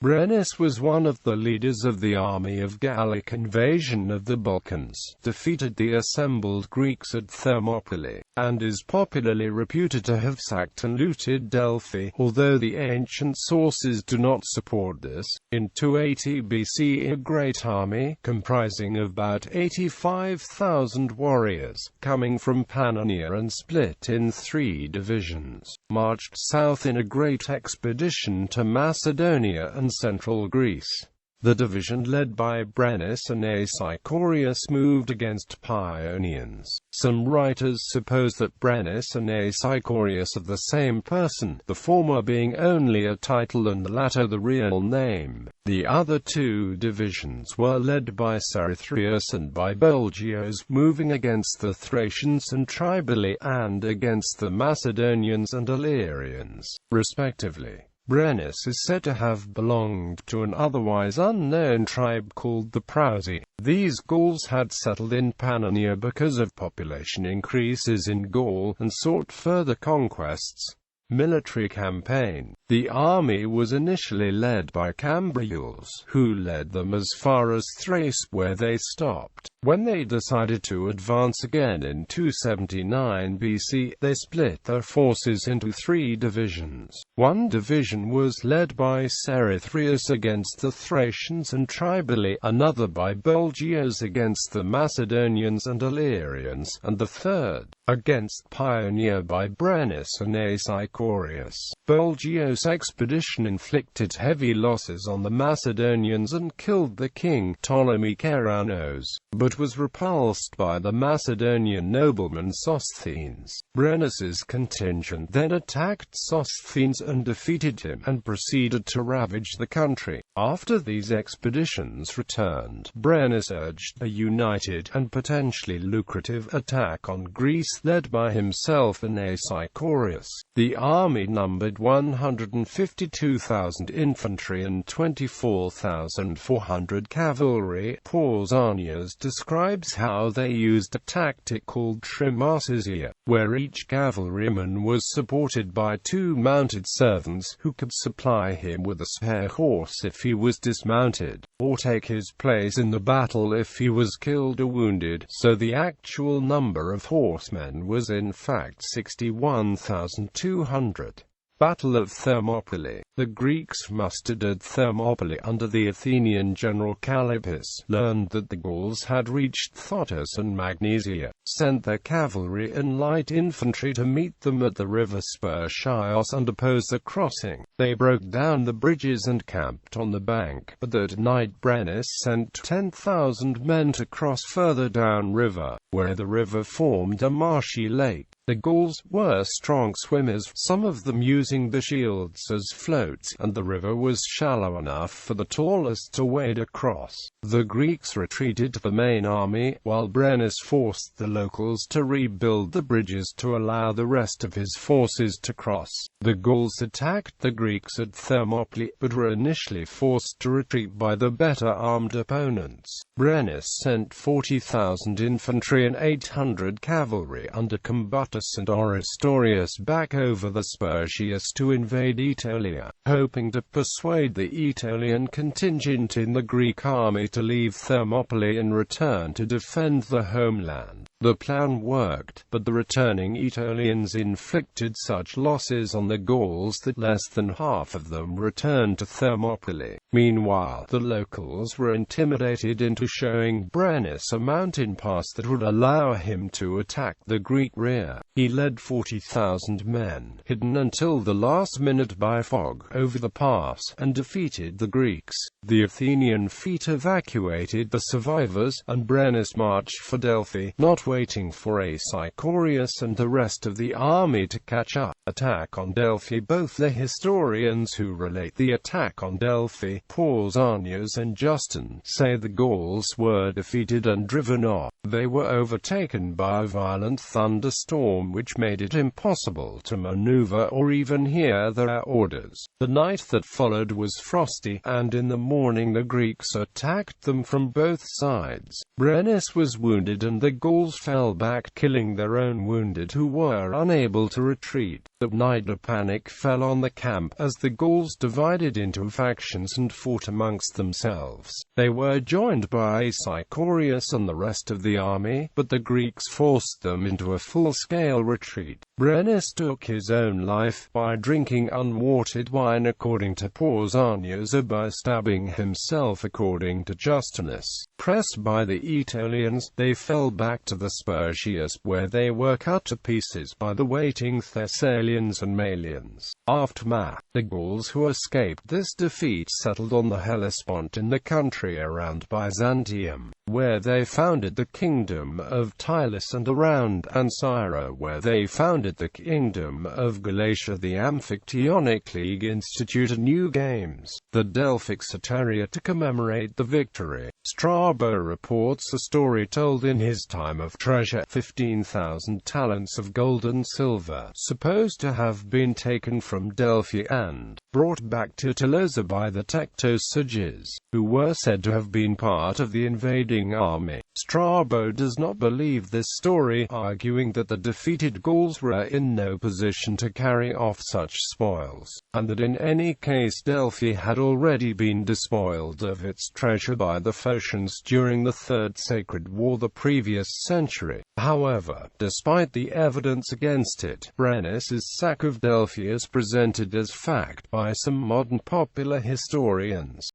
Brennus was one of the leaders of the army of Gallic invasion of the Balkans, defeated the assembled Greeks at Thermopylae, and is popularly reputed to have sacked and looted Delphi, although the ancient sources do not support this. In 280 BC, a great army, comprising of about 85,000 warriors, coming from Pannonia and split in 3 divisions, marched south in a great expedition to Macedonia and central Greece. The division led by Brennus and Acichorius moved against Paionians. Some writers suppose that Brennus and Acichorius are the same person, the former being only a title and the latter the real name. The other 2 divisions were led by Cerithrius and by Belgios, moving against the Thracians and Tribali, and against the Macedonians and Illyrians, respectively. Brennus is said to have belonged to an otherwise unknown tribe called the Prausi. These Gauls had settled in Pannonia because of population increases in Gaul, and sought further conquests. Military campaign. The army was initially led by Cambriules, who led them as far as Thrace, where they stopped. When they decided to advance again in 279 BC, they split their forces into 3 divisions. One division was led by Cerithrius against the Thracians and Tribali, another by Belgios against the Macedonians and Illyrians, and the third, against Paionia, by Brennus and Acichorius. Belgios' expedition inflicted heavy losses on the Macedonians and killed the king, Ptolemy Keranos, but was repulsed by the Macedonian nobleman Sosthenes. Brennus's contingent then attacked Sosthenes and defeated him, and proceeded to ravage the country. After these expeditions returned, Brennus urged a united and potentially lucrative attack on Greece led by himself and Acichorius. The army numbered 152,000 infantry and 24,400 cavalry. Pausanias describes how they used a tactic called trimarsia, where each cavalryman was supported by 2 mounted servants who could supply him with a spare horse if he was dismounted, or take his place in the battle if he was killed or wounded. So the actual number of horsemen was in fact 61,200. Battle of Thermopylae. The Greeks mustered at Thermopylae under the Athenian general Callippus, learned that the Gauls had reached Thotos and Magnesia, sent their cavalry and light infantry to meet them at the river Spercheios and oppose the crossing. They broke down the bridges and camped on the bank, but that night Brennus sent 10,000 men to cross further down river, where the river formed a marshy lake. The Gauls were strong swimmers, some of them using the shields as floats, and the river was shallow enough for the tallest to wade across. The Greeks retreated to the main army, while Brennus forced the locals to rebuild the bridges to allow the rest of his forces to cross. The Gauls attacked the Greeks at Thermopylae, but were initially forced to retreat by the better armed opponents. Brennus sent 40,000 infantry and 800 cavalry under Combatus and Oristorius back over the Spercheios to invade Aetolia, hoping to persuade the Aetolian contingent in the Greek army to leave Thermopylae and return to defend the homeland. The plan worked, but the returning Aetolians inflicted such losses on the Gauls that less than half of them returned to Thermopylae. Meanwhile, the locals were intimidated into showing Brennus a mountain pass that would allow him to attack the Greek rear. He led 40,000 men, hidden until the last minute by fog, over the pass, and defeated the Greeks. The Athenian fleet evacuated the survivors, and Brennus marched for Delphi, not waiting for Acichorius and the rest of the army to catch up. Attack on Delphi. Both the historians who relate the attack on Delphi, Pausanias and Justin, say the Gauls were defeated and driven off. They were overtaken by a violent thunderstorm which made it impossible to maneuver or even hear their orders. The night that followed was frosty, and in the morning the Greeks attacked them from both sides. Brennus was wounded and the Gauls fell back, killing their own wounded who were unable to retreat. That night a panic fell on the camp, as the Gauls divided into factions and fought amongst themselves. They were joined by Acichorius and the rest of the army, but the Greeks forced them into a full-scale retreat. Brennus took his own life by drinking unwatered wine according to Pausanias, or by stabbing himself according to Justinus. Pressed by the Aetolians, they fell back to the Sperchius, where they were cut to pieces by the waiting Thessalians and Malians. Aftermath. The Gauls who escaped this defeat settled on the Hellespont in the country around Byzantium, where they founded the kingdom of Tylis, and around Ancyra, where they founded the kingdom of Galatia. The Amphictyonic League instituted new games, the Delphic Soteria, to commemorate the victory. Strabo reports a story told in his time of treasure, 15,000 talents of gold and silver, supposed to have been taken from Delphi and brought back to Tolosa by the Tectosages, who were said to have been part of the invading army. Strabo does not believe this story, arguing that the defeated Gauls were in no position to carry off such spoils, and that in any case Delphi had already been despoiled of its treasure by the Phocians during the Third Sacred War the previous century. However, despite the evidence against it, Brennus's sack of Delphi is presented as fact by some modern popular historians.